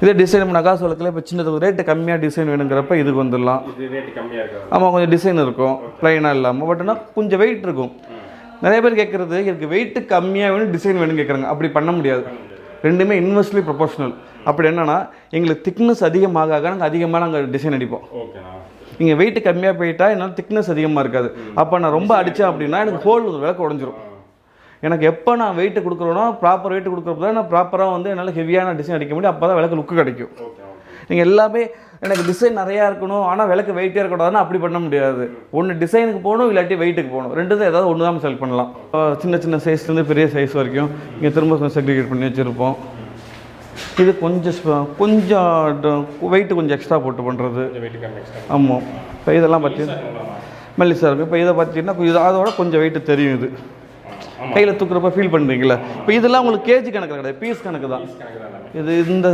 இதே டிசைன் நகாசோளத்தில் இப்போ சின்னது ரேட்டு கம்மியாக டிசைன் வேணுங்கிறப்ப இதுக்கு வந்துடலாம். ஆமாம், கொஞ்சம் டிசைன் இருக்கும் ப்ளைனாக இல்லாமல். பட் ஆனால் கொஞ்சம் வெயிட் இருக்கும். நிறைய பேர் கேட்குறது எனக்கு வெயிட்டு கம்மியாக வேணும் டிசைன் வேணும்னு கேட்குறாங்க. அப்படி பண்ண முடியாது. ரெண்டுமே இன்வெர்ஸ்லி ப்ரொபோஷனல். அப்படி என்னென்னா எங்களுக்கு திக்னஸ் அதிகமாக நாங்கள் டிசைன் அடிப்போம். நீங்கள் வெயிட்டு கம்மியாக போயிட்டா என்னால் திக்னஸ் அதிகமாக இருக்காது. அப்போ நான் ரொம்ப அடித்தேன் அப்படின்னா எனக்கு ஹோல் விளக்கு உடஞ்சிரும். எனக்கு எப்போ நான் வெயிட்டு கொடுக்குறோன்னா ப்ராப்பர் வெயிட்டு கொடுக்குறப்ப தான் நான் ப்ராப்பராக வந்து என்னால் ஹெவியான டிசைன் அடிக்க முடியும். அப்போ தான் விளக்கு லுக்கு கிடைக்கும். நீங்கள் எல்லாமே எனக்கு டிசைன் நிறையா இருக்கணும் ஆனால் விளக்கு வெயிட்டே இருக்கக்கூடாதுன்னா அப்படி பண்ண முடியாது. ஒன்று டிசைனுக்கு போகணும், இல்லாட்டி வெயிட்டுக்கு போகணும். ரெண்டு தான் ஏதாவது ஒன்று தான் செலக்ட் பண்ணலாம். சின்ன சின்ன சைஸ்லேருந்து பெரிய சைஸ் வரைக்கும் இங்கே திரும்ப செக்ரிகேட் பண்ணி வச்சுருப்போம். இது கொஞ்சம் வெயிட்டு கொஞ்சம் எக்ஸ்ட்ரா போட்டு பண்ணுறது. ஆமாம், இப்போ இதெல்லாம் பார்த்தீங்கன்னா மெல்லிசாக இருக்கும். இப்போ இதை பார்த்தீங்கன்னா இது அதோட கொஞ்சம் வெயிட்டு தெரியும். இது கையில் தூக்குறப்ப ஃபீல் பண்ணுறீங்களா? இப்போ இதெல்லாம் உங்களுக்கு கேஜி கணக்கில் கிடையாது, பீஸ் கணக்கு தான். இது இந்த